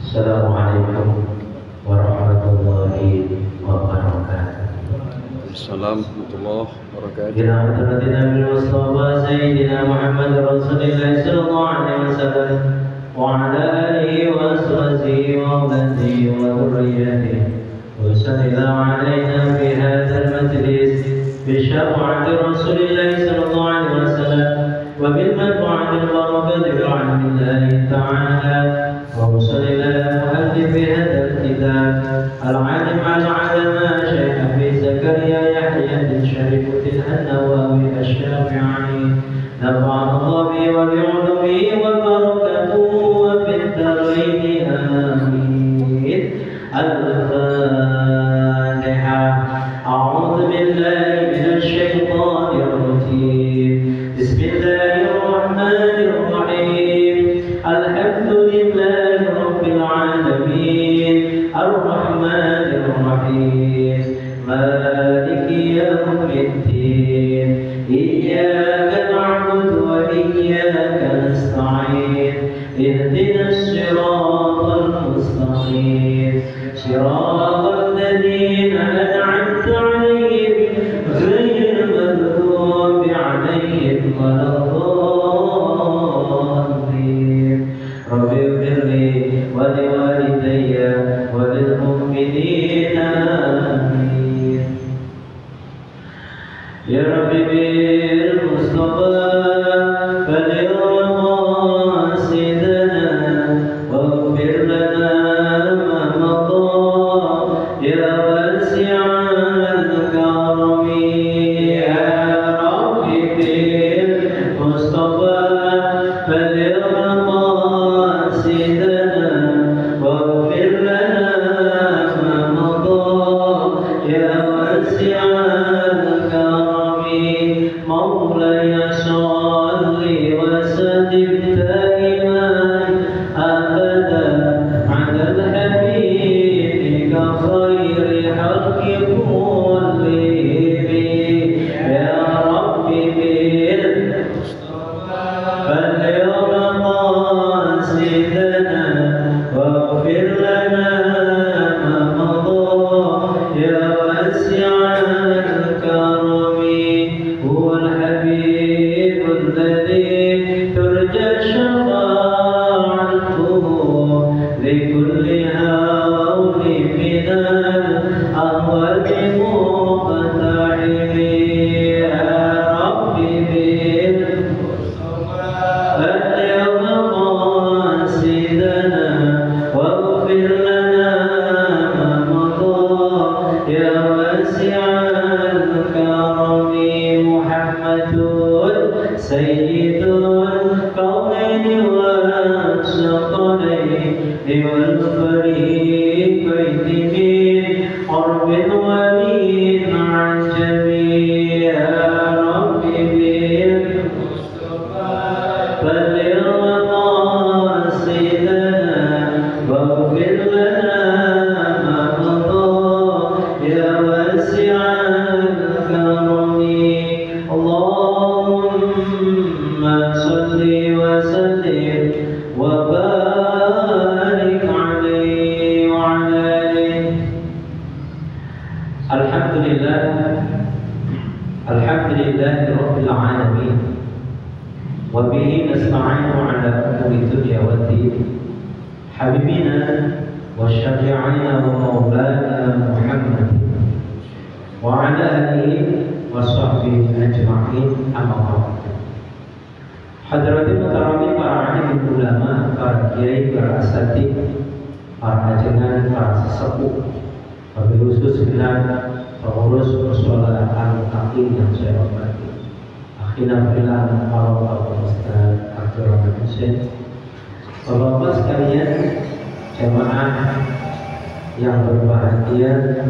Assalamualaikum warahmatullahi wabarakatuh. Assalamualaikum warahmatullahi wabarakatuh. Bila hadratin Nabi Mustafa Sayyidina Muhammad Rasulullah sallallahu alaihi wasallam wa ala alihi wa sahbihi wa banihi wa dhurriyyatihi wa sallallahu alaina fi hadzal majlis bi syafa'ati Rasulillah sallallahu alaihi wasallam wa bil manfa'ati al-barakati bi 'ilmillahi ta'ala. وصل إلى مؤلف هذا الكتاب العالم العلماء شيخ أبي زكريا يحيى بن شريف النووي الشافعي نفعنا الله به وبعلومه وبركته وفي الدارين آمين. الفاتحة. أعوذ بالله من الشيطان الرجيم. بسم الله الرحمن الرحيم. الحمد لله رب العالمين الرحمن الرحيم مالك يوم الدين إياك نعبد وإياك نستعين اهدنا الصراط المستقيم صراط الذين أنعمت عليهم غير المغضوب عليهم ولا الضالين. رب اغفر لي ولوالدي وللمؤمنين آمين. يا رب بالمصطفى بلغ مقاصدنا واغفر لنا ما مضى يا واسع الكرم. يا رب بالمصطفى بلغ مقاصدنا واغفر لنا ما مضى يا واسع الكرم. مولاي صل وسلم دائما ابدا على الحبيب خير خلق كلهم. يا رب بالمصطفى بلغ مقاصدنا واغفر لنا ما مضى يا واسع الكرم. هو الحبيب الذي ترجى شفاعته لكل هول من الأهوال مقتحم. يا رب بالمصطفى بلغ مقاصدنا واغفر لنا ما مضى يا واسع الكرم. محمد سيد الكونين والثقلين والفريقين من قرب ومن عجم. يا رب بالمصطفى بلغ مقاصدنا واغفر لنا ما مضى يا واسع الكرم. اللهم صل وسلم وبارك عليه وعلى آله. الحمد لله رب العالمين وبه نستعين على أمور الدنيا والدين. حبيبنا وشفيعنا ومولانا محمد وعلى آله وصحبه أجمعين. أما بعد. Hadratin mutaramin, para alim ulama, para kiai, para asatid, para ajengan, para sesepuh, wabil khusus pengurus mushola al-taqi yang saya hormati, akhina filan para Ustaz Abdul Rahman Hussein, bapak-bapak sekalian, jamaah yang berbahagia,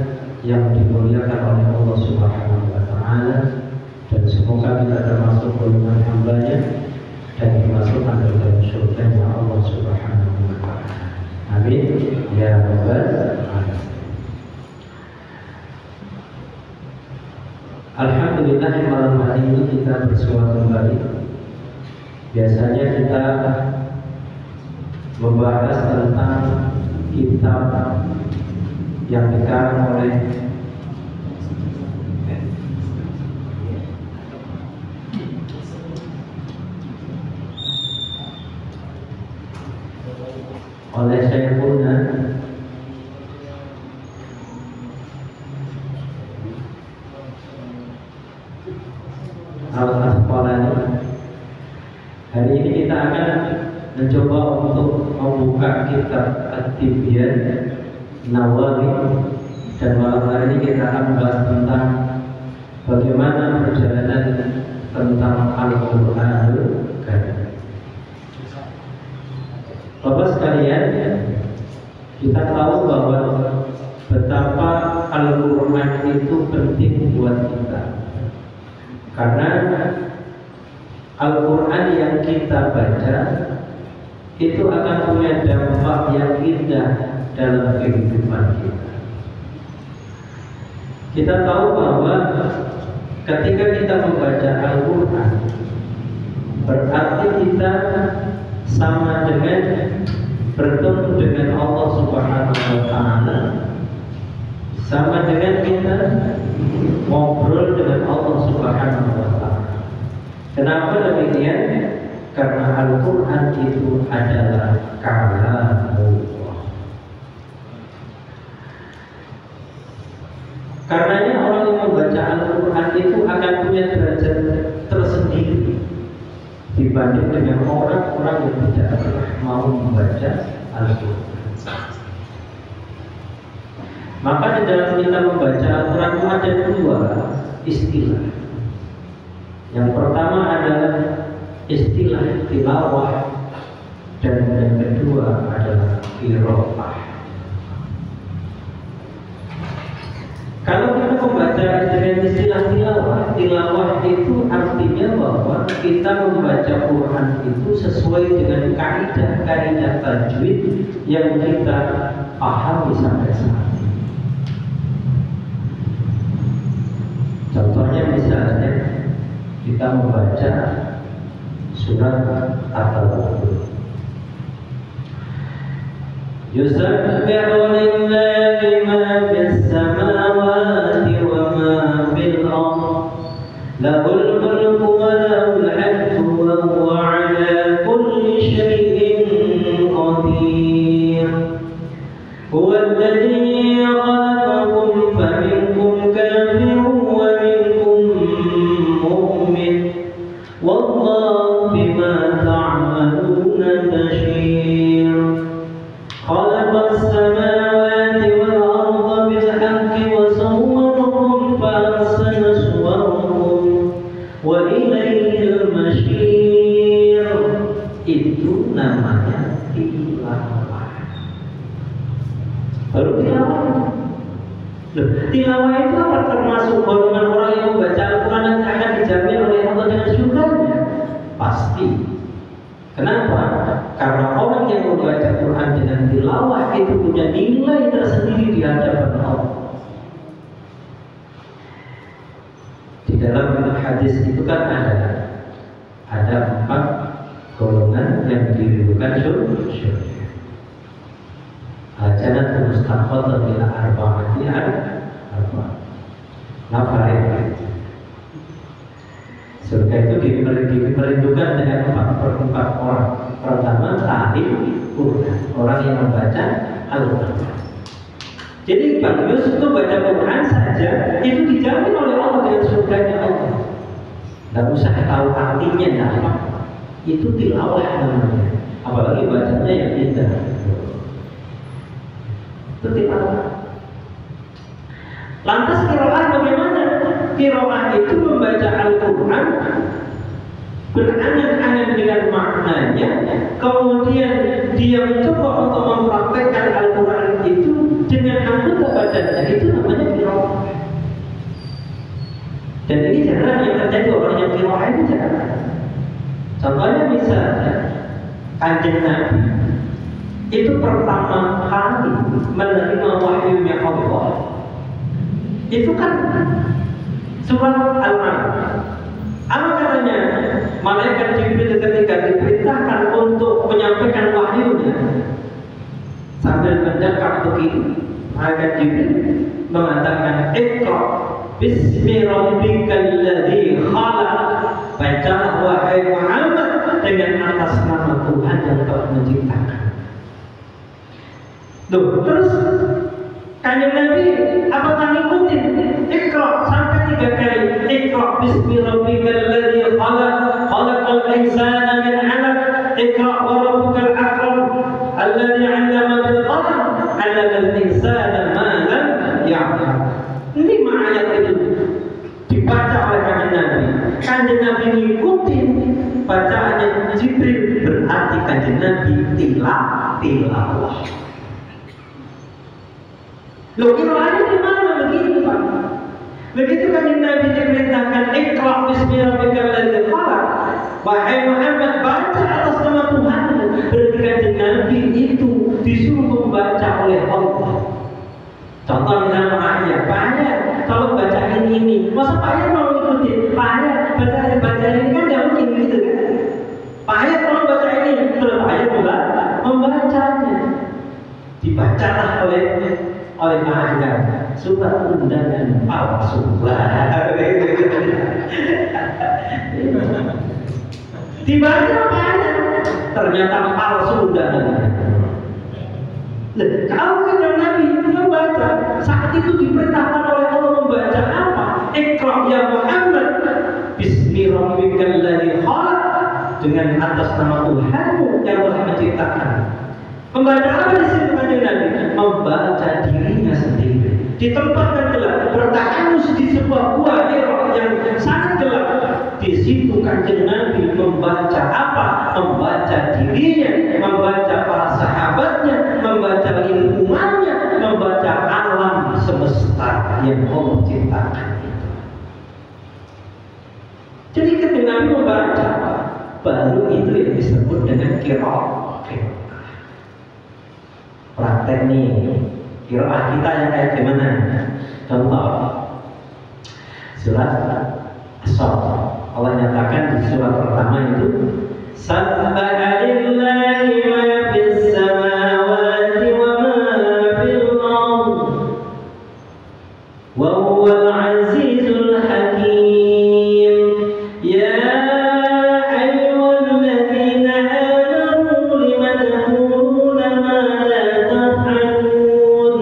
yang dimuliakan oleh Allah Subhanahu wa Ta'ala, dan semoga kita termasuk golongan hambanya dan dimasukkan ke dalam surga Allah Subhanahu wa Ta'ala. Amin ya rabbal alamin. Alhamdulillah, malam hari ini kita bersua kembali. Biasanya kita membahas tentang yang dikarang oleh Syekhuna Al-Asqalani. Hari ini kita akan mencoba untuk membuka kitab At-Tibyan Nawawi, dan malam hari ini kita akan membahas tentang bagaimana perjalanan tentang Al-Qur'anul Karim. Bapak sekalian, kita tahu bahwa betapa Al-Quran itu penting buat kita, karena Al-Quran yang kita baca itu akan punya dampak yang indah dalam kehidupan kita. Kita tahu bahwa ketika kita membaca Al-Quran, berarti kita sama dengan bertemu dengan Allah Subhanahu wa Ta'ala, sama dengan kita ngobrol dengan Allah Subhanahu wa Ta'ala. Kenapa demikian? Karena Al-Quran itu adalah kalamullah. Karenanya orang yang membaca Al-Quran itu akan punya derajat tersendiri dibanding dengan orang-orang yang tidak pernah mau membaca Al-Quran. Maka di dalam kita membaca Al-Quran itu ada dua istilah. Yang pertama adalah istilah tilawah, dan yang kedua adalah qiraah. Kalau kita membaca dengan istilah tilawah itu artinya bahwa kita membaca Quran itu sesuai dengan kaidah-kaidah tajwid yang kita pahami sampai saat ini. Contohnya misalnya kita membaca surat At-Taubah. Yusabbihu lillahi ma fis samawati wa ma fil ardh, lahul mulku wa lahul hamdu wa huwa ala kulli syai'in qadir. Huwa alladhi khalaqakum faminkum kafirun wa minkum mu'min, wallahu bima ta'maluna bashir. Khalaqas samawati wal arda bil haqqi wa sawwarakum fa ahsana suwarakum wa ilaihil masyir. Itu namanya tilawah. Baru tilawah. Tilawah itu apa? Termasuk golongan orang yang membaca Al-Quran yang akan dijamin oleh Allah dengan surganya? Pasti. Kenapa? Karena orang yang membaca Quran dengan tilawah itu punya nilai tersendiri di hadapan Allah. Di dalam hadis itu kan ada 4 golongan yang dirindukan surga. Jannatul mustaqbal ila arba'ati arba'ah. Nafarin. Surga itu diperuntukkan dengan 4 orang. Pertama, tahfidz Quran, orang yang membaca Al-Quran. Jadi bagus untuk baca Quran saja itu dijamin oleh Allah dengan surganya Allah. Tidak usah tahu artinya apa. Itu tilawah namanya. Apalagi bacanya yang indah. Itu tilawah. Lantas qiraah bagaimana? Qiraah itu membaca Al-Quran berangan-angan dengan maknanya, kemudian dia mencoba untuk mempraktekkan Al-Quran itu dengan anggota badannya, itu namanya qiraah. Dan ini jarang yang terjadi, orang yang qiraah itu jarang. Contohnya misalnya Kanjeng Nabi itu pertama kali menerima wahyunya Allah itu kan surat Al-Ma'idah. Apa katanya? Malaikat Jibril ketika diperintahkan untuk menyampaikan wahyunya sambil mendekat begini, Malaikat Jibril mengatakan, Iqra bismi rabbikal ladzi khalaq. Bacalah wahai Muhammad dengan atas nama Tuhan yang telah menciptakan. Tuh, terus Kanjeng Nabi apakah ngikutin? Iqra sampai 3 kali. Iqra bismi rabbikal ladzi khalaq, khalaqal insana min 'alaq. Iqra wa rabbukal akram alladzi 'allama bil qalam, 'allamal insana ma lam ya'lam. 5 ayat itu dibaca oleh Kanjeng Nabi. Kanjeng Nabi ngikutin bacaannya Jibril, berarti Kanjeng Nabi tilawah. Loh, kiroannya di mana begitu, Pak? Begitu Kanjeng Nabi diperintahkan Iqra bismi rabbikal ladzi khalaq. Wahai Muhammad, baca atas nama Tuhan. Berarti Kanjeng Nabi itu disuruh membaca oleh Allah. Contoh misalnya Pak Ayah, Pak Ayah kalau baca ini, masa Pak Ayah mau ikutin? Pak Ayah baca ini kan nggak mungkin gitu kan? Pak Ayah kalau baca ini, terus Pak Ayah membacanya. Dibacalah oleh Pak Ayah surat undangan palsu. Dibaca Pak Ayah, ternyata palsu undangan. Kalau Kanjeng Nabi membaca, saat itu diperintahkan oleh Allah membaca apa? Iqra ya Muhammad bismi rabbikal ladzi khalaq, dengan atas nama Tuhanmu yang telah menciptakan. Membaca apa di sini Kanjeng Nabi? Membaca dirinya sendiri. Di tempat yang gelap, bertahan di sebuah gua yang sangat gelap. Di situ Kanjeng Nabi membaca apa? Membaca dirinya, membaca para sahabatnya, membaca lingkungannya, membaca alam semesta yang Allah ciptakan itu. Jadi ketika Nabi membaca, baru itu yang disebut dengan qiraah. Praktek nih, qiraah kita yang kayak gimana? Contoh surat As-Saff. Allah nyatakan di surat pertama itu, Sabbaha lillahi ma fis samawati wa ma fil ardh wa huwal azizul hakim. Ya ayyuhalladzina amanu lima taquluna ma la taf'alun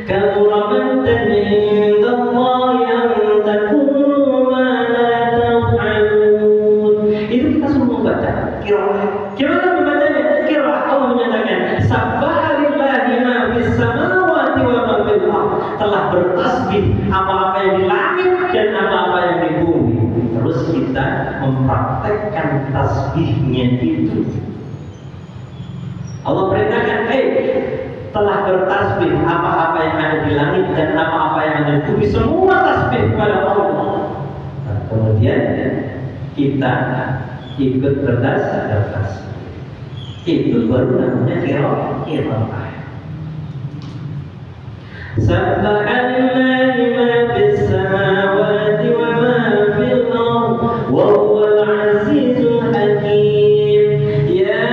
kabura maqtan 'indallahi an taqulu ma la taf'alun. Itu kita suruh membaca qiraah. Gimana membacanya? Qiraah Allah menyatakan sabbaha lillahi ma fis samawati wa ma fil ardh, telah bertasbih apa-apa yang di langit dan apa-apa yang di bumi. Terus kita mempraktekkan tasbihnya itu. Allah perintahkan, telah bertasbih apa-apa yang ada di langit dan apa-apa yang ada di bumi, semua tasbih kepada Allah. Nah, kemudian kita ikut bertasbih. Itu baru namanya qiraah. Sabbaha lillahi ma fis samawati wa ma fil ardh wa huwal azizul hakim. Ya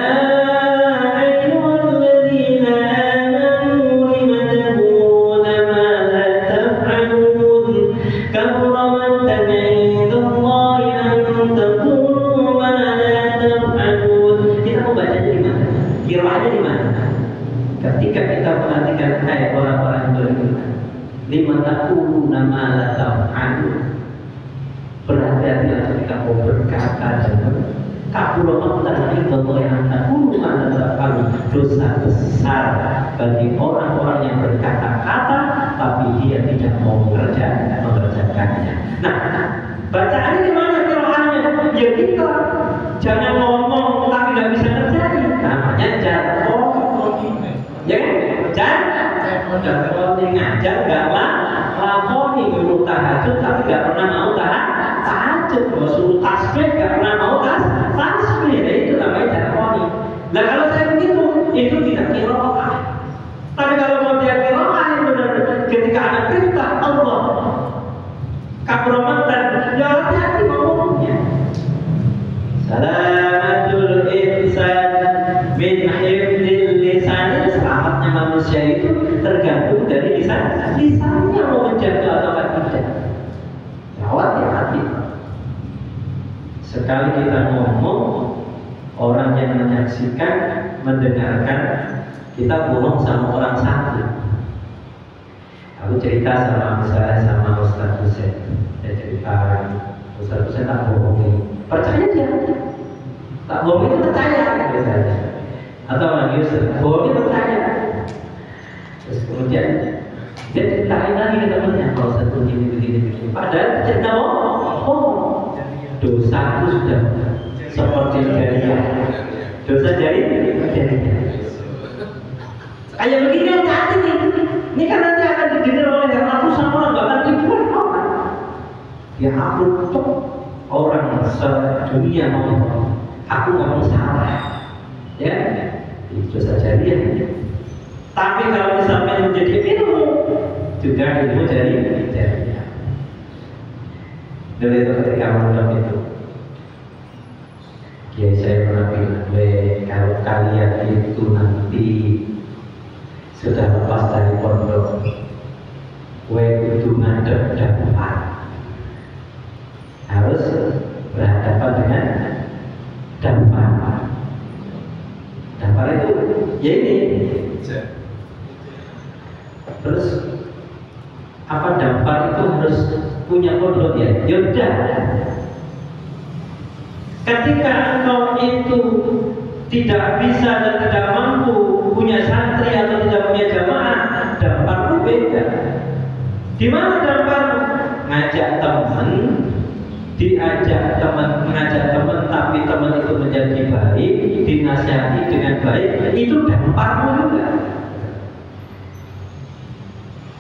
ayyuhalladzina amanu lima taquluna ma la taf'alun kabura maqtan 'indallahi an taqulu ma la taf'alun. Kita mau baca di mana? Qiraahnya di mana? Ketika kita perhatikan ayat orang-orang beriman, lima taquluna ma la taf'alun, berhati-hatilah ketika mau berkata dan kabura maqtan 'indallahi an taqulu ma la taf'alun. Dosa besar bagi orang-orang yang berkata-kata tapi dia tidak mau mengerjakannya. Nah, bacaannya di mana qiraahnya? Ya kita jangan ngomong tapi nggak bisa terjadi. Namanya jargon. Ya kan? Jargon ngajar nggak lakoni, dulu tahajud tapi nggak pernah mau tahajud. Suruh tasbih nggak pernah mau tasbih. Ya itu namanya jargon. Nah kalau saya begitu, itu tidak qiraah. Tapi kalau mau dia qiraah yang benar, ketika ada perintah Allah, kabroman dan ya hati-hati ngomongnya. Salamatul insan min hifdzil lisan. Selamatnya manusia itu tergantung dari lisannya mau menjaga atau tidak. Hati-hati. Sekali kita ngomong, orang yang menyaksikan, mendengarkan, kita bohong sama orang satu. Aku cerita sama Ustaz Husain. Saya cerita Ustaz Husain tak bohongin. Percaya dia. Tak bohongin itu percaya misalnya. Atau lagi Ustaz bohongin percaya. Terus kemudian dia ceritain lagi ke temannya, kalau Ustaz begini. Padahal cerita dosaku sudah seperti jariah. Dosa jariah. Kayak begini hati-hati nih. Ini kan nanti akan didengar oleh ratusan orang, bahkan ribuan orang. Ya aku tuh orang sedunia ngomong, aku ngomong salah, ya itu dosa jariah. Tapi kalau misalnya menjadi ilmu, juga ilmu jariah. Dari itu ketika menonton itu, ya saya pernah bilang, kalau kalian itu nanti sudah lepas dari pondok, itu ngadep dapat harus berhadapan dengan dampar itu ya ini. Terus apa dampar itu harus punya kodrat ya? Yaudah, ketika engkau itu tidak bisa dan tidak mampu punya santri atau tidak punya jamaah, damparmu beda. Di mana damparmu? Ngajak teman, mengajak teman, tapi teman itu menjadi baik, dinasihati dengan baik, itu damparmu juga.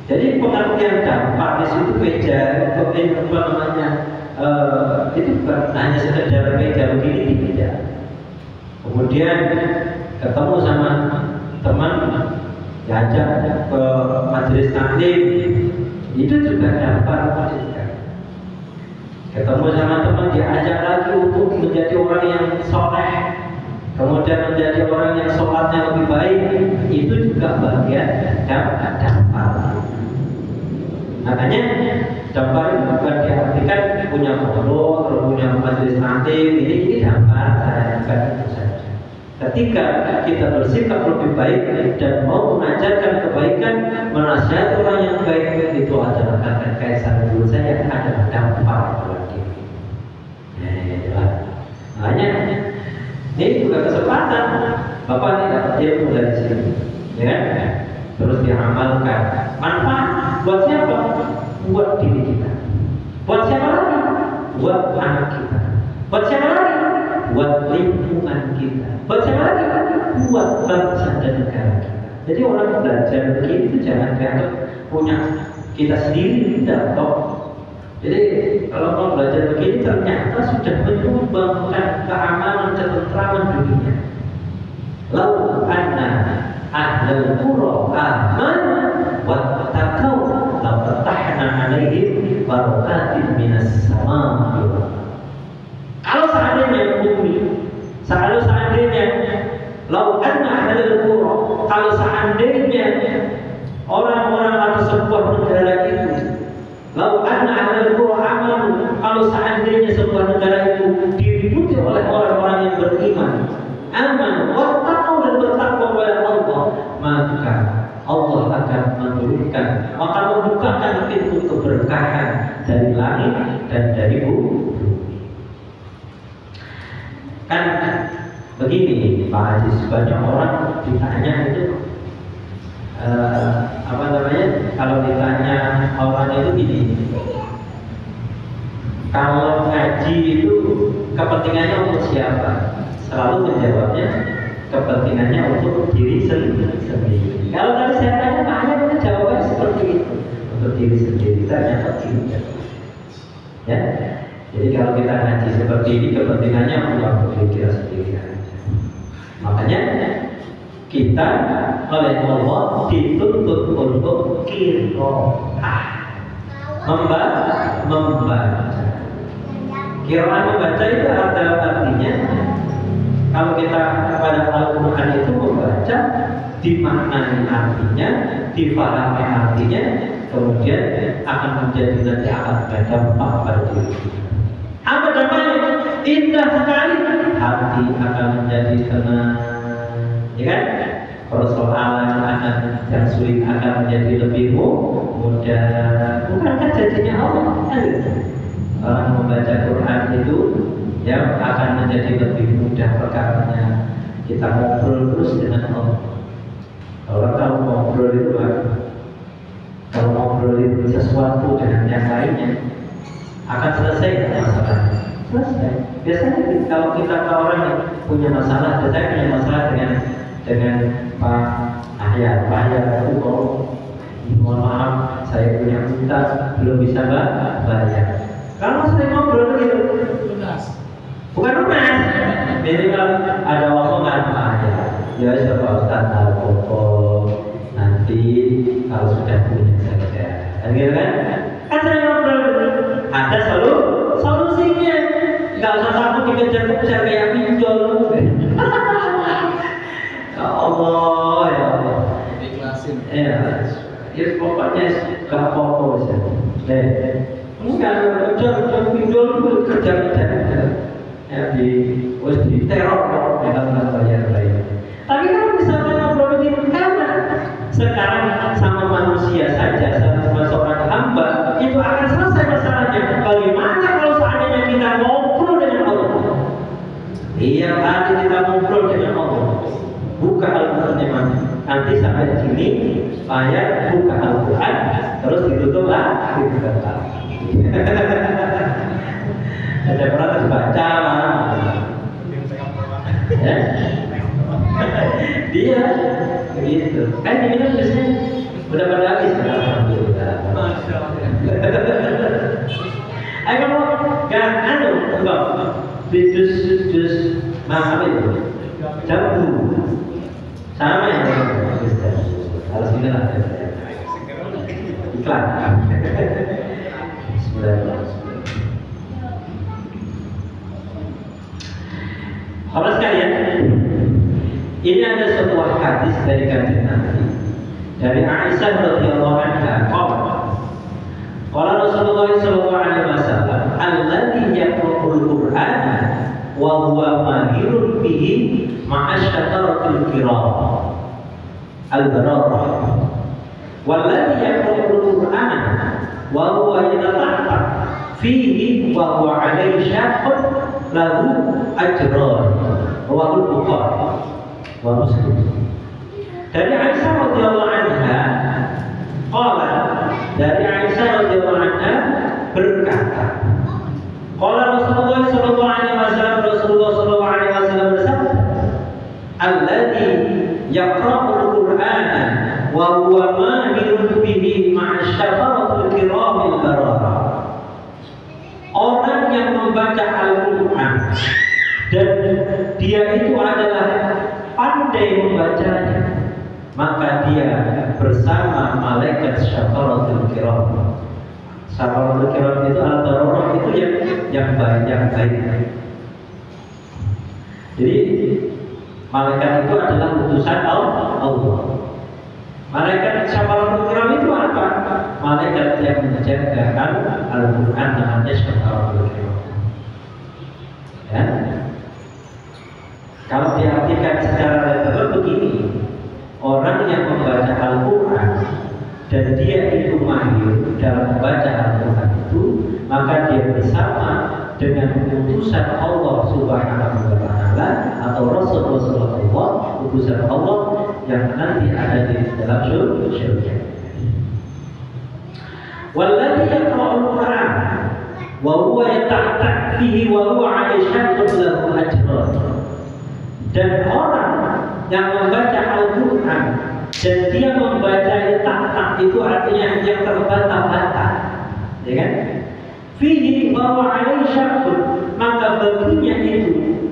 Jadi pengertian dampar di situ beda, itu bukan hanya sekedar meja begini tidak. Kemudian ketemu sama teman, diajak ke majelis taklim, itu juga dampar. Ketemu sama teman, diajak lagi untuk menjadi orang yang soleh, kemudian menjadi orang yang sholatnya lebih baik, itu juga bagian dampar. Makanya dampar itu bukan diartikan punya pondok atau punya majelis taklim, ini dampar bukan itu saja. Ketika kita bersikap lebih baik dan mau mengajarkan kebaikan, menasihati orang yang baik, itu adalah kata Kaisar dulu saya adalah dampar buat diri. Makanya ini juga kesempatan Bapak ini dapat ilmu dari sini, ya, terus diamalkan. Manfaat buat siapa? Buat diri kita. Buat siapa lagi? Buat anak kita. Buat siapa lagi? Buat lingkungan kita. Buat siapa lagi? Buat bangsa dan negara kita. Jadi orang belajar begini itu jangan dianggap punya kita sendiri, tidak toh. Jadi kalau mau belajar begini ternyata sudah menyumbangkan keamanan, ketentraman dunia. Lau anna ahlul qura amanu wattaqau la fatahna 'alaihim barakatin minas samaa'i. Kalau seandainya lau anna ahlul qura, kalau seandainya orang-orang atau sebuah negara itu, lau anna ahlul qura amanu, kalau seandainya sebuah negara itu diliputi oleh orang-orang yang beriman, aman, wattaqau dan bertakwa kepada Allah, maka Allah akan menurunkan, akan membukakan pintu keberkahan dari langit dan dari bumi. Kan begini Pak Haji, banyak orang ditanya itu kalau ditanya orang itu gini, kalau ngaji itu kepentingannya untuk siapa? Selalu menjawabnya kepentingannya untuk diri sendiri. Kalau tadi saya tanya makanya jawabannya seperti itu, untuk diri sendiri. Ternyata tidak. Ya, jadi kalau kita ngaji seperti ini kepentingannya untuk diri kita sendiri. Makanya kita oleh Allah dituntut untuk qiraah, membaca. Qiraah membaca itu artinya kalau kita pada Al-Quran itu membaca dimaknai artinya, difahami artinya, kemudian akan menjadi nanti akan berdampak pada diri kita. Apa dampaknya? Indah sekali, hati akan menjadi tenang, ya kan? Persoalan akan yang sulit akan menjadi lebih mudah. Bukankah jadinya Allah? Orang membaca Quran itu yang akan menjadi lebih mudah perkaranya. Kita ngobrol terus dengan Allah. Kalau ngobrol itu kalau ngobrol itu sesuatu dengan yang lainnya akan selesai masalahnya. Selesai. Biasanya kalau kita ke orang yang punya masalah, saya punya masalah dengan Pak Ahyar itu mohon maaf, saya punya utang belum bisa bayar. Kalau sering ngobrol begitu, bukan lunas, minimal ada omongan Pak Ahyar. Ya coba Ustaz tahu nanti kalau sudah punya saja. Gitu kan? Kan sering ngobrol, ada solusinya. Nggak usah takut dikejar-kejar kayak pinjol. Ya Allah, ya Allah. Ikhlasin. Ya pokoknya gak apa-apa saja. Enggak kejar pinjol kejar-kejar. Ya di teror dengan bayar. Tapi kalau misalnya ngobrol begini, karena sekarang sama manusia saja, sama seorang hamba itu akan selesai masalahnya. Bagaimana kalau seandainya kita ngobrol dengan Allah? Iya, hari kita ngobrol dengan Allah. Buka Al-Quran nanti sampai sini saya buka Al-Quran terus ditutup lah ada pernah terbaca ya dia begitu kan ini kan biasanya udah pada habis alhamdulillah. Ayo kan enggak dus apa itu jambu sama yang harus ini lah iklan. Bapak sekalian, ini ada sebuah hadis dari kanjeng Nabi dari Aisyah radhiyallahu anha. Qala Rasulullah sallallahu alaihi wasallam, "Alladzi yaqra'ul Qur'ana wa huwa mahirun bihi ma'asyaratil kiram al-bararah walladzi yaqra'ul Qur'ana wa huwa yatata'abbad fihi wa huwa 'alaihi syaqqun lahu ajran." Rawahul Bukhari wa Muslim. Dari Aisyah radhiyallahu anha qala, dari Aisyah radhiyallahu anha berkata, qala Rasulullah sallallahu alaihi wasallam, Rasulullah sallallahu alaihi wasallam bersabda, "Alladzi yaqra'ul Qur'ana wa huwa mahirun bihi ma'asyaratil kiramil barara." Orang yang membaca Al-Quran dan dia itu adalah pandai membacanya, maka dia bersama malaikat syafaratul kiram. Syafaratul kiram itu al-bararah itu yang baik. Jadi malaikat itu adalah utusan Allah. Malaikat syafaratul kiram itu apa? Malaikat yang menjagakan Al-Quran namanya syafaratul kiram. Ya. Kalau diartikan secara literal begini, orang yang membaca Al-Quran dan dia itu mahir dalam membaca Al-Quran itu, maka dia bersama dengan utusan Allah Subhanahu wa Ta'ala atau Rasulullah utusan Allah yang nanti ada di dalam surga. Walladzi yaqra'ul Qur'an wa huwa yata'abbad fihi wa huwa 'alaihi syaqqun lahu ajran. Dan orang yang membaca Al-Quran dan dia membaca tak itu artinya yang terbata-bata, ya kan? Fihi bahwa alaihi syaqqun, maka baginya itu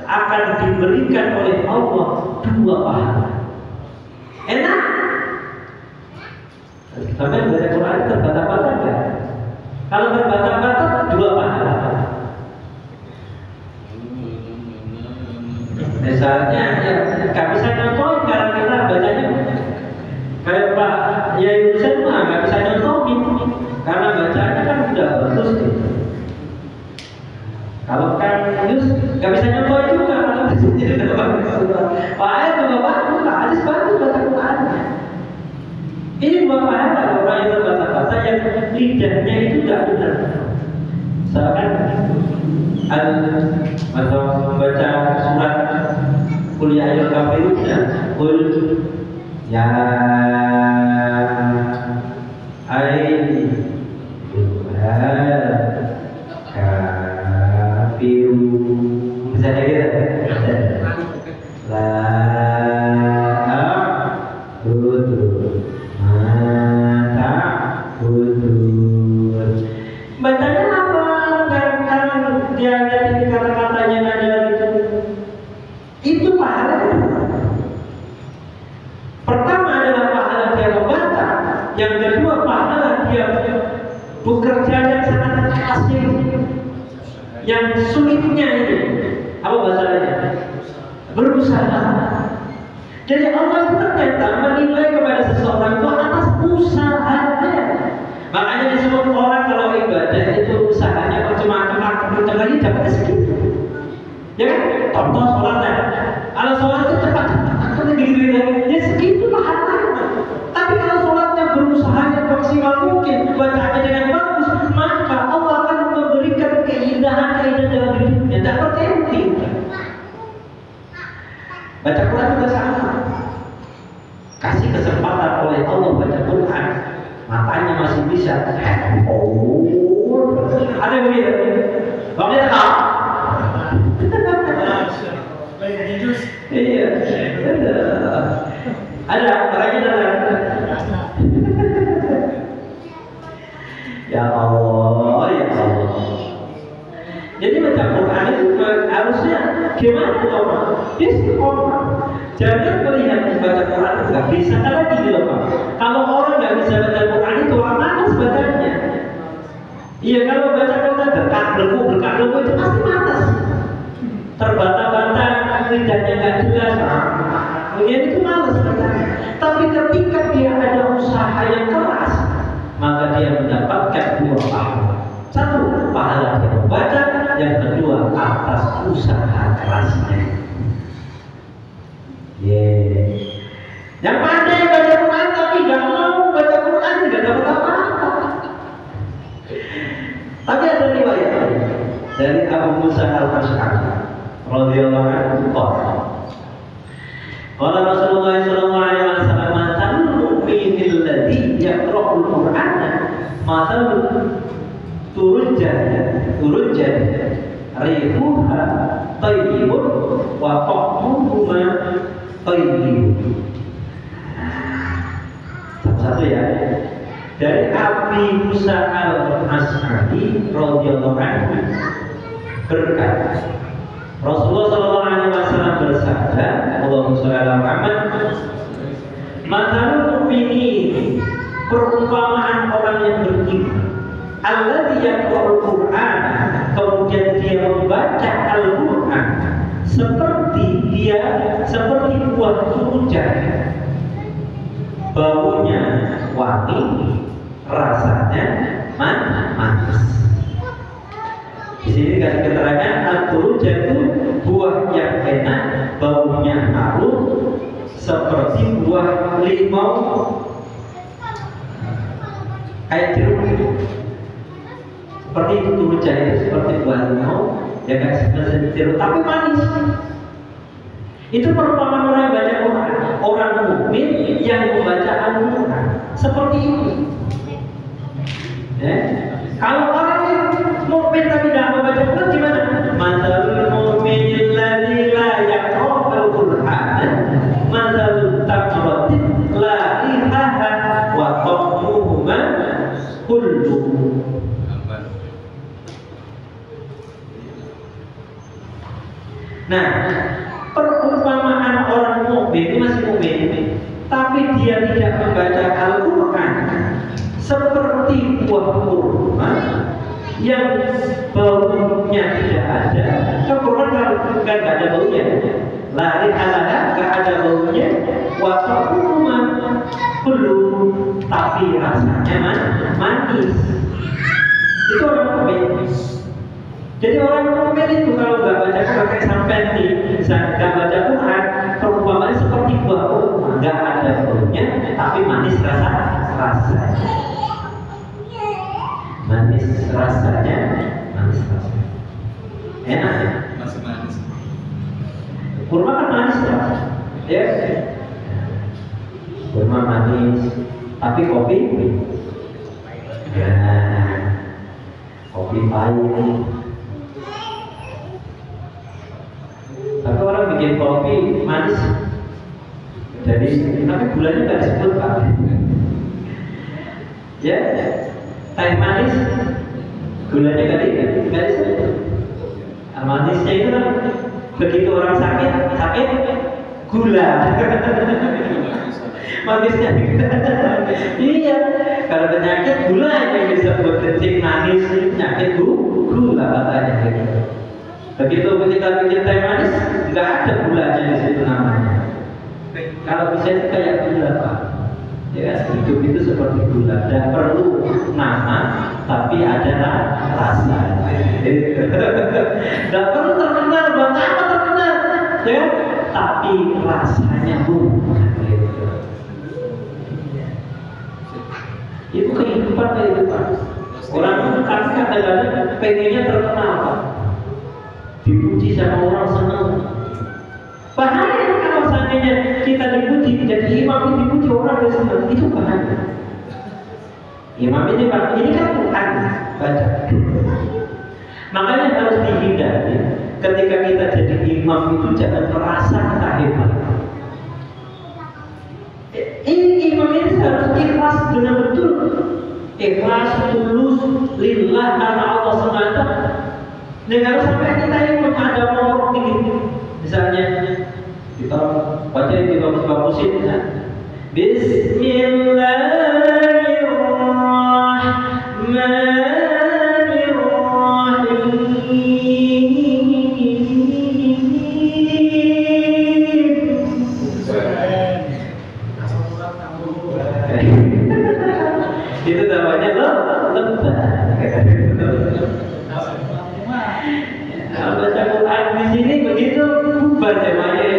akan diberikan oleh Allah 2 pahala. Enak. Sampai baca Quran terbata-bata enggak? Kalau terbata-bata 2 pahala. Misalnya ya nggak bisa nonton karena kita bacanya kayak Pak ya Yusen mah nggak bisa nyontohin karena bacanya kan udah bagus gitu. Kalau kan Yus nggak bisa nyontohin juga kalau bacanya udah bagus. Ayat juga bagus, hadis bagus baca Qurannya. Ini dua pahala orang yang berbaca-baca yang lidahnya itu nggak benar. Misalkan atau membaca surat kuliah ayat kafirunnya, kul ya kafiru, bisa gitu. La butuh mata butuh. Bacanya apa? Karena dia ada kata-katanya ada itu pahala. Pertama adalah pahala dia membaca, yang kedua pahala dia bekerja yang sangat asli, yang sulitnya itu apa bahasanya? Berusaha. Jadi Allah itu ternyata menilai kepada seseorang itu atas usahanya. Makanya disebut orang kalau ibadah itu usahanya cuma kencang lagi dapatnya segitu. Ya kan? Contoh sholatnya. Kalau sholat itu cepat gitu, ya segitu pahalanya. Tapi kalau sholatnya berusahanya maksimal mungkin, bacanya dengan bagus, maka Allah akan memberikan keindahan dalam hidupnya. Tidak berhenti. Baca Quran juga sama. Kasih kesempatan oleh Allah baca Quran, matanya masih bisa. Oh, ada begitu. Bang kita tahu. Iya, ada orangnya datang. Ya Allah, ya Allah. Jadi baca Quran itu harusnya gimana Pak? Istiqomah. Jangan melihat baca Quran nggak bisa karena gini loh Pak. Kalau orang nggak bisa baca Quran itu orang malas bacanya. Iya kalau baca Quran berkah itu pasti malas. Terbata-bata, lidahnya nggak jelas. Kemudian itu malas bacanya. Tapi ketika dia ada usaha yang keras, maka dia mendapatkan dua pahala. Satu, pahala dia membaca, yang kedua atas usaha kerasnya. Yang pandai baca Quran tapi nggak mau baca Quran tidak dapat apa-apa. Tapi ada riwayat dari Abu Musa al-Asy'ari radhiyallahu anhu qala Rasulullah sallallahu alaihi wasallam matalul mu'minil ladzi yaqra'ul Qur'ana matalul turujjah rihuha tayyibun wa ta'muhuma tayyibun. Satu ya, dari Abi Musa al-Asy'ari radhiyallahu anhu berkata, Rasulullah sallallahu alaihi wasallam bersabda, Allahumma shalli ala Muhammad, matalul mu'minin, perumpamaan orang yang beriman, alladzi yaqra'ul Qur'an, kemudian dia membaca Al-Qur'an, seperti buah turujjah, baunya wangi, rasanya manis. Di sini kasih keterangan al-turujjah itu buah yang enak, baunya harum, seperti buah limau, kayak jeruk. Seperti itu turujjah itu seperti buah limau, ya kan seperti jeruk tapi manis. Itu perumpamaan orang yang baca Quran, orang mukmin yang membaca Al-Quran seperti itu. Kalau orang yang mukmin tapi tidak membaca Quran gimana? Matalul mu'minil ladzi la yaqra'ul Qur'an matalul tamratin la rihaha wa ta'muhuma kullu. Nah, perumpamaan orang mukmin itu masih mukmin, tapi dia tidak membaca Al-Quran seperti buah kurma yang baunya tidak ada. Al-Quran kalau nggak ada baunya, lari alaha nggak ada baunya, waktu kurma belum tapi rasanya manis. Itu orang mukmin. Jadi orang mukmin itu kalau nggak baca pakai sampai nggak baca Quran, perumpamaan seperti buah kurma, nggak ada baunya, tapi manis rasanya. Manis rasanya. Enak ya? Masih manis. Kurma kan manis ya? Ya. Kurma manis, tapi kopi ya, kopi pahit. Tapi orang bikin kopi manis, jadi tapi gulanya nggak disebut Pak. Ya, teh manis, gulanya nggak disebut. Manisnya itu kan begitu orang sakit gula. Manisnya iya, kalau penyakit gula yang disebut kencing manis, penyakit gula katanya gitu. Begitu kita bikin teh manis, nggak ada gulanya di situ namanya. Kalau bisa itu kayak gula Pak. Ya, hidup itu seperti gula, tidak perlu nama, tapi ada rasa. Tidak perlu terkenal, buat apa terkenal? Ya, tapi rasanya itu kehidupan. Orang itu kadang-kadang pengennya terkenal Pak. Dipuji sama orang senang. Bahaya kalau seandainya kita dipuji, jadi imam itu dipuji orang yang senang, itu bahaya. Imam ini Pak, ini kan Quran baca. Makanya harus dihindari ketika kita jadi imam itu jangan merasa kita hebat. Ini imam ini harus ikhlas dengan betul, ikhlas tulus lillah karena Allah semata. Dan kalau sampai kita ini ada nomor tinggi, misalnya kita baca yang dibagus-bagusin ya. Itu namanya lebah. Baca Quran di sini begitu bubar temanya.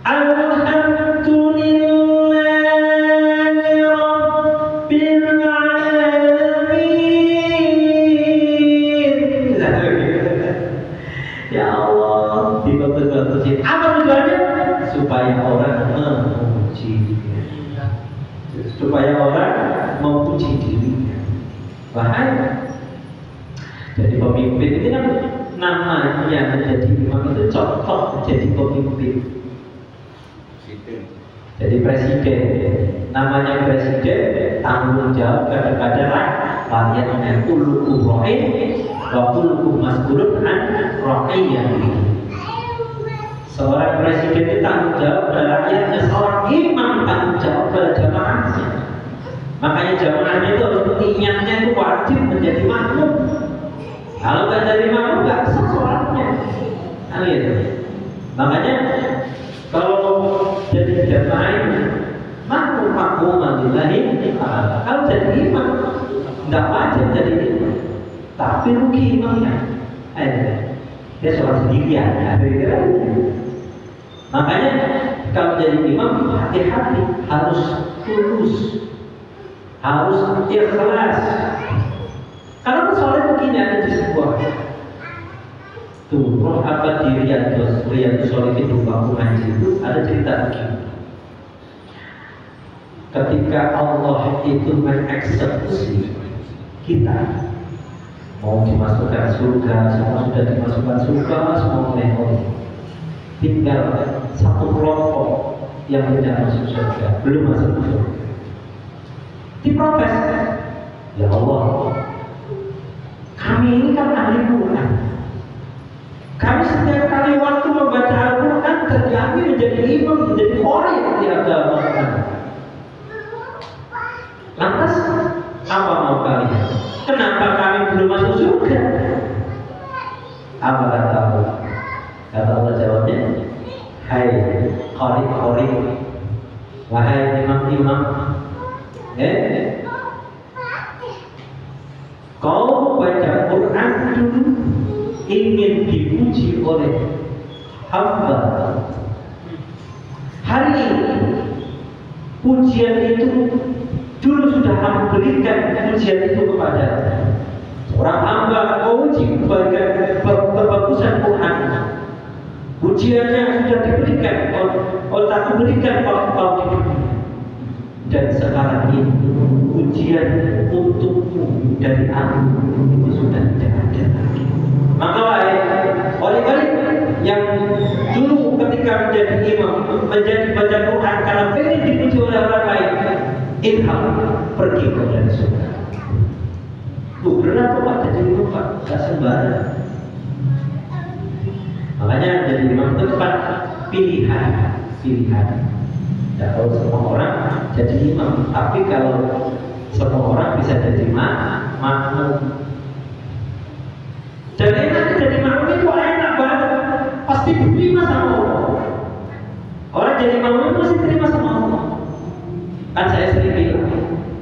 Alhamdulillahi Rabbil Alamin. Ya Allah, dibagus-bagusin. Apa tujuannya? Supaya orang memuji, supaya orang memuji dirinya. Bahaya. Jadi pemimpin itu kan namanya menjadi imam itu contoh menjadi pemimpin. Jadi presiden, namanya presiden tanggung jawab kepada rakyatnya. Kullukum ra'in wa kullukum mas'ulun an ra'iyatihi. Seorang presiden itu tanggung jawab pada rakyatnya, seorang imam tanggung jawab pada jamaahnya. Makanya jamaahnya itu harus niatnya itu wajib menjadi makmum. Kalau nggak jadi makmum nggak sah sholatnya. Nah, gitu. Makanya kalau jadi jamaah makmum lillahi ta'ala. Kalau jadi imam nggak wajib jadi imam, tapi rugi imamnya. Dia sholat sendirian. Makanya kalau jadi imam hati-hati, harus tulus, harus ikhlas. Karena soalnya begini ada di sebuah roh apa di Riyadus Shalihin Bangku Haji itu ada cerita begini. Ketika Allah itu mengeksekusi kita, mau dimasukkan surga, semua sudah dimasukkan surga, semua oleh Allah. Tinggal satu kelompok yang tidak masuk surga, belum masuk surga. Diprotes, ya Allah, kami ini kan ahli Quran. Kami setiap kali waktu membaca Al-Quran terjamin menjadi imam, menjadi orang yang agama. Lantas apa mau kalian? Kenapa kami belum masuk surga? Apa kata Allah? Kata Allah jawabnya, hai qari-qari Wahai imam-imam, kau baca Quran dulu ingin dipuji oleh hamba. Hari ini pujian itu dulu sudah kamu berikan pujian itu kepada orang hamba. Kau uji kebagusan Quran. Pujiannya sudah diberikan, tak diberikan kau di dunia. Dan sekarang ini ujian untukmu dari aku itu sudah tidak ada lagi. Maka oleh yang dulu ketika menjadi imam, menjadi baca Quran karena pengen dipuji oleh orang lain, ilham pergi ke dalam surga. Berat Pak jadi imam Pak, gak sembarang. Makanya jadi imam itu kan pilihan. Tidak tahu semua orang jadi imam, tapi kalau semua orang bisa jadi makmum. Dan enak jadi makmum itu enak banget, pasti diterima sama Allah. Orang jadi makmum pasti diterima sama Allah. Kan saya sering bilang,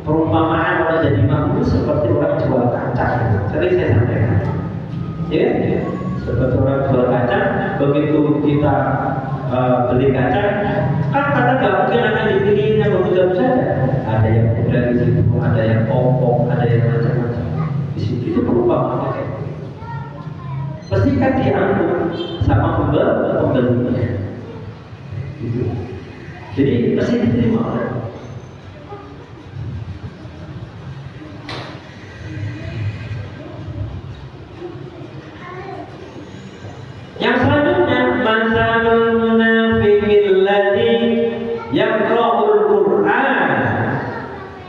perumpamaan orang jadi makmum itu seperti orang jual kacang. Sering saya sampaikan. Ya, seperti orang jual kacang, begitu kita beli kacang, kan kadang nggak mungkin akan dipilih yang bagus-bagus saja. Ada yang muda di situ, ada yang pokok, ada yang macam-macam. Di situ itu perumpamaan kayak pasti kan diambil sama pembelinya. Gitu. Jadi pasti diterima oleh. Yang selanjutnya, masalul munafiqil ladzi yaqra'ul Qur'an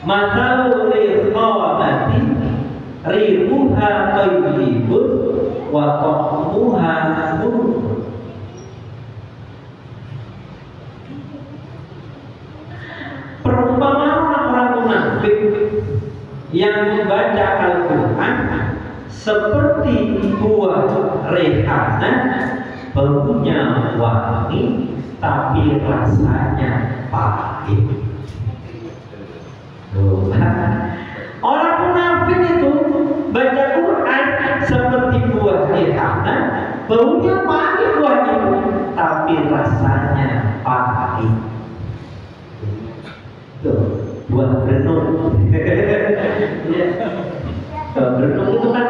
masalul riqabati rihuha tayyibun wa ta'muha murr. Perumpamaan orang munafik yang membaca Al-Quran seperti buah rehana, baunya wangi tapi rasanya pahit. Orang munafik itu baca Quran seperti buah rehana, baunya wangi buahnya tapi rasanya pahit. Tuh, buah berenung. Berenung itu kan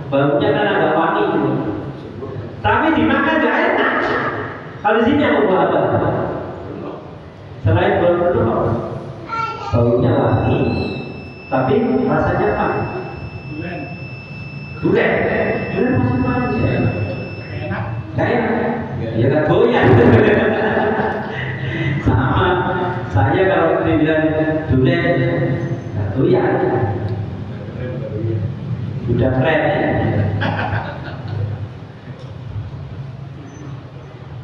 baunya kan agak wangi gitu. Tapi dimakan gak enak. Kalau di sini apa buah apa? Selain buah berenung, baunya wangi, tapi rasanya pahit. Durian masih manis ya? Enak. Gak enak? Ya gak goyang. Sama saya kalau bilang durian gak goyang. Udah keren ya.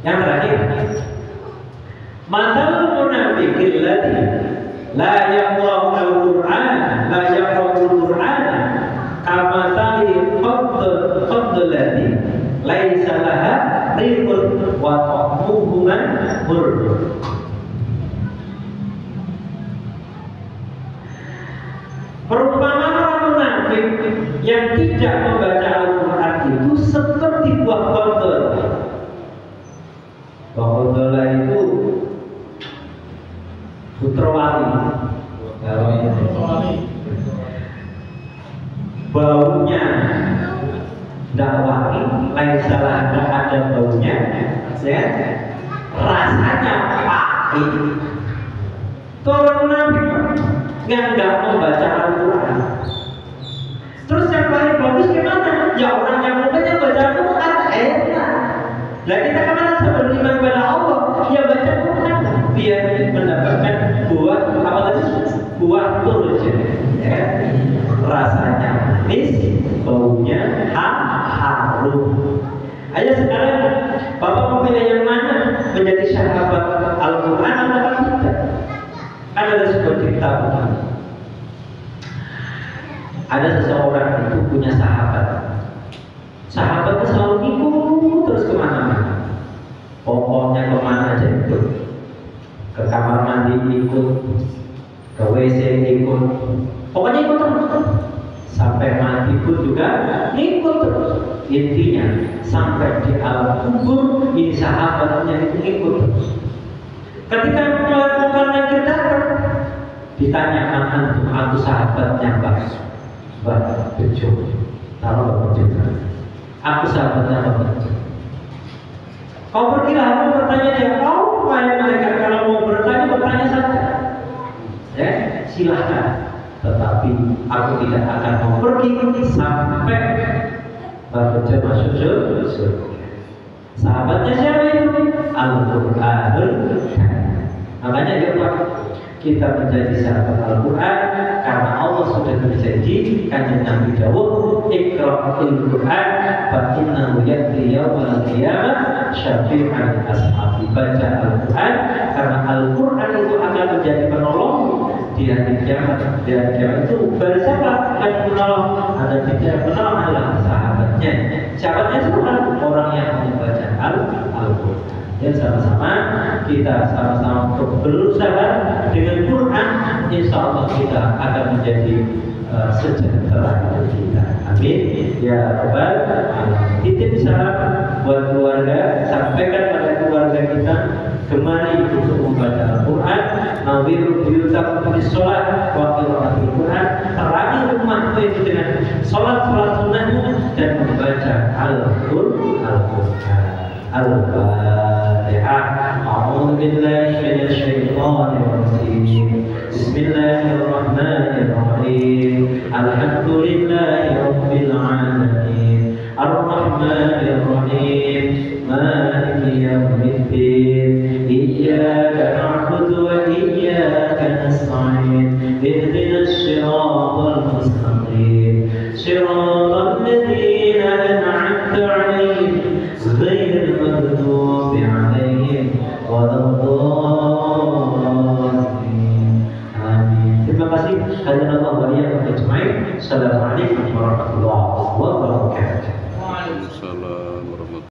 Yang terakhir, masalul munafiqil ladzi la yaqra'ul Qur'an kama tali qadl ladzi laisa laha riqun wa ta'muhu murr. Perumpamaan orang munafik yang tidak membaca Al-Quran itu seperti buah kondol. Buah kondol itu putrawali. Baunya tidak wangi, lain salah tidak ada baunya, ya. Rasanya pahit. Kalau munafik yang nggak membaca Al-Quran. Terus yang paling bagus gimana? Ya orang yang mukanya baca Al-Quran enak. Nah kita kemana sebelum iman kepada Allah? Ya baca Quran biar mendapatkan buah apa tadi? Buah turun, ya. Rasanya manis, baunya harum. Ayo sekarang Bapak mau pilih yang mana? Menjadi sahabat Al-Quran atau tidak? Kan ada sebuah cerita. Ada seseorang itu punya sahabat. Sahabatnya selalu ikut terus kemana-mana. Pokoknya kemana aja ikut. ke kamar mandi ikut, ke WC ikut, pokoknya ikut terus. Sampai mati pun juga ikut terus. Intinya sampai di alam kubur ini sahabatnya itu ikut terus. Ketika melakukan yang kita ditanyakan antum, aku sahabatnya Mbak Bejo, taruh Mbak Bejo, aku sahabatnya Mbak Bejo. Kau pergilah, aku bertanya dia, kau wahai malaikat, kalau mau bertanya saja, ya silahkan. Tetapi aku tidak akan mau pergi sampai Mbak Bejo masuk surga. Sahabatnya siapa itu? Al-Qur'anul Karim. Makanya ya Pak, kita menjadi sahabat Al-Quran karena Allah sudah berjanji. Kanjeng Nabi Dawud, Iqra'ul Quran fa innahu ya'ti yaumal qiyamah syafi'an ashabi. Baca Al-Quran karena Al-Quran itu akan menjadi penolong di hari kiamat. Di hari kiamat itu siapa yang menolong? Ada tiga penolong adalah sahabatnya. Sahabatnya siapa? Orang yang membaca Al-Quran. Ya sama-sama kita sama-sama berusaha dengan Quran, insya Allah kita akan menjadi sejahtera kita. Amin ya rabbal alamin. Titip salam buat keluarga, sampaikan pada keluarga kita, kemari untuk membaca Al-Quran. Nawiru biyutakum bis sholat wa qiraatil Quran. Terangi rumahmu itu dengan sholat sunnahnya dan membaca Al-Quran. Al-Fatihah. A'udzu billahi minasy syaithanir rajim. Bismillahirrahmanirrahim. Alhamdulillahi rabbil alamin. Ar-Rahmanir Rahim. Maliki yaumiddin. Iyyaka na'budu wa iyyaka nasta'in. Ihdinas siratal mustaqim. Siratal ladzina an'amta 'alaihim غير المغضوب عليهم ولا الضالين. Amin. Terima kasih. Assalamualaikum warahmatullahi wabarakatuh.